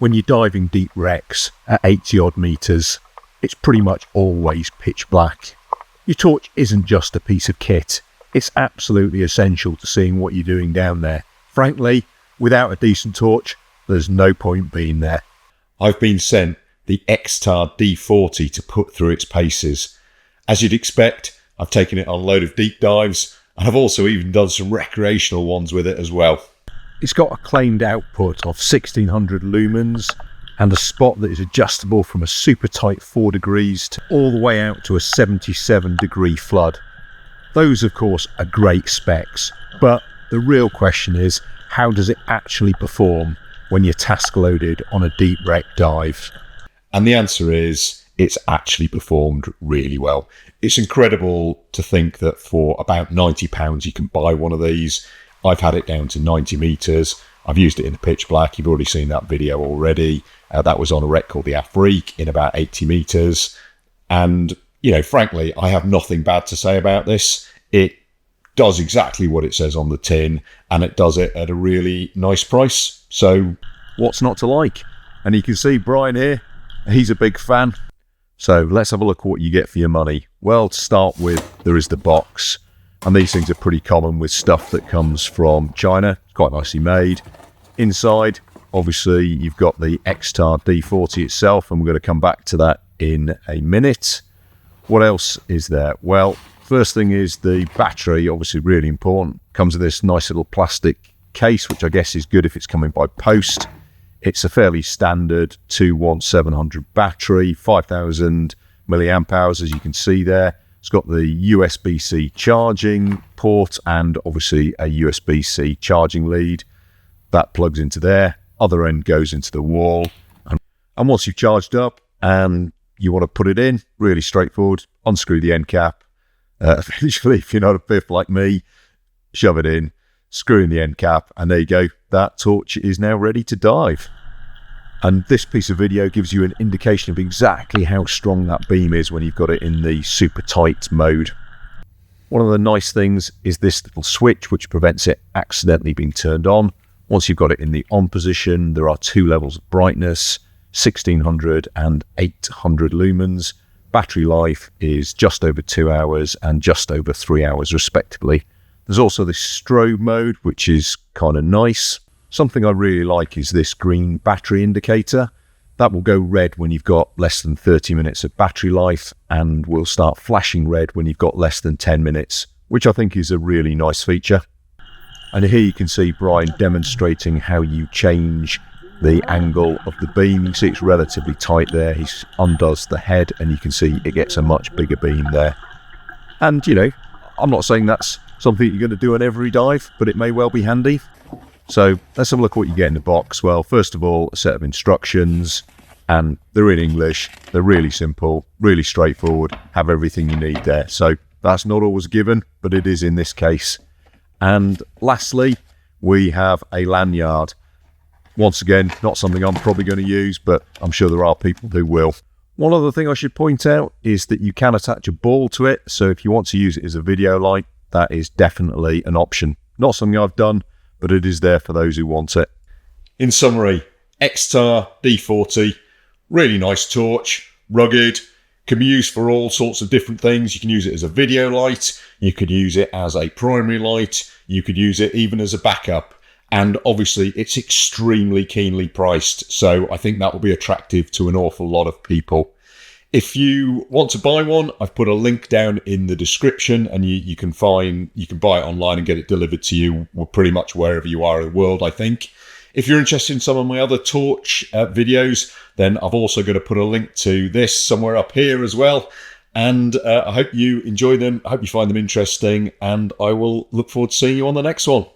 When you're diving deep wrecks at 80 odd metres, it's pretty much always pitch black. Your torch isn't just a piece of kit, it's absolutely essential to seeing what you're doing down there. Frankly, without a decent torch, there's no point being there. I've been sent the Xtar D40 to put through its paces. As you'd expect, I've taken it on a load of deep dives, and I've also even done some recreational ones with it as well. It's got a claimed output of 1600 lumens and a spot that is adjustable from a super tight 4 degrees to all the way out to a 77 degree flood. Those of course are great specs, but the real question is, how does it actually perform when you're task loaded on a deep wreck dive? And the answer is, it's actually performed really well. It's incredible to think that for about £90 you can buy one of these. I've had it down to 90 metres. I've used it in the pitch black. You've already seen that video already. That was on a wreck called the Afrique in about 80 metres. And, you know, frankly, I have nothing bad to say about this. It does exactly what it says on the tin, and it does it at a really nice price. So what's not to like? And you can see Brian here, he's a big fan. So let's have a look at what you get for your money. Well, to start with, there is the box. And these things are pretty common with stuff that comes from China. It's quite nicely made. Inside, obviously, you've got the Xtar D40 itself, and we're going to come back to that in a minute. What else is there? Well, first thing is the battery, obviously really important. Comes with this nice little plastic case, which I guess is good if it's coming by post. It's a fairly standard 21700 battery, 5000 milliamp hours, as you can see there. It's got the USB-C charging port and obviously a USB-C charging lead. That plugs into there. Other end goes into the wall. And once you've charged up and you want to put it in, really straightforward. Unscrew the end cap. Eventually, if you're not a biff like me, shove it in, screw in the end cap, and there you go. That torch is now ready to dive. And this piece of video gives you an indication of exactly how strong that beam is when you've got it in the super tight mode. One of the nice things is this little switch, which prevents it accidentally being turned on. Once you've got it in the on position, there are 2 levels of brightness, 1600 and 800 lumens. Battery life is just over 2 hours and just over 3 hours respectively. There's also this strobe mode, which is kind of nice. Something I really like is this green battery indicator. That will go red when you've got less than 30 minutes of battery life, and will start flashing red when you've got less than 10 minutes, which I think is a really nice feature. And here you can see Brian demonstrating how you change the angle of the beam. You see it's relatively tight there. He undoes the head and you can see it gets a much bigger beam there. And, you know, I'm not saying that's something you're going to do on every dive, but it may well be handy. So let's have a look at what you get in the box. Well, first of all, a set of instructions, and they're in English. They're really simple, really straightforward, have everything you need there. So that's not always given, but it is in this case. And lastly, we have a lanyard. Once again, not something I'm probably going to use, but I'm sure there are people who will. One other thing I should point out is that you can attach a ball to it. So if you want to use it as a video light, that is definitely an option. Not something I've done, but it is there for those who want it. In summary, Xtar D40, really nice torch, rugged, can be used for all sorts of different things. You can use it as a video light, you could use it as a primary light, you could use it even as a backup. And obviously it's extremely keenly priced, so I think that will be attractive to an awful lot of people. If you want to buy one, I've put a link down in the description, and you can buy it online and get it delivered to you pretty much wherever you are in the world, I think. If you're interested in some of my other torch videos, then I've also got to put a link to this somewhere up here as well. And I hope you enjoy them. I hope you find them interesting, and I will look forward to seeing you on the next one.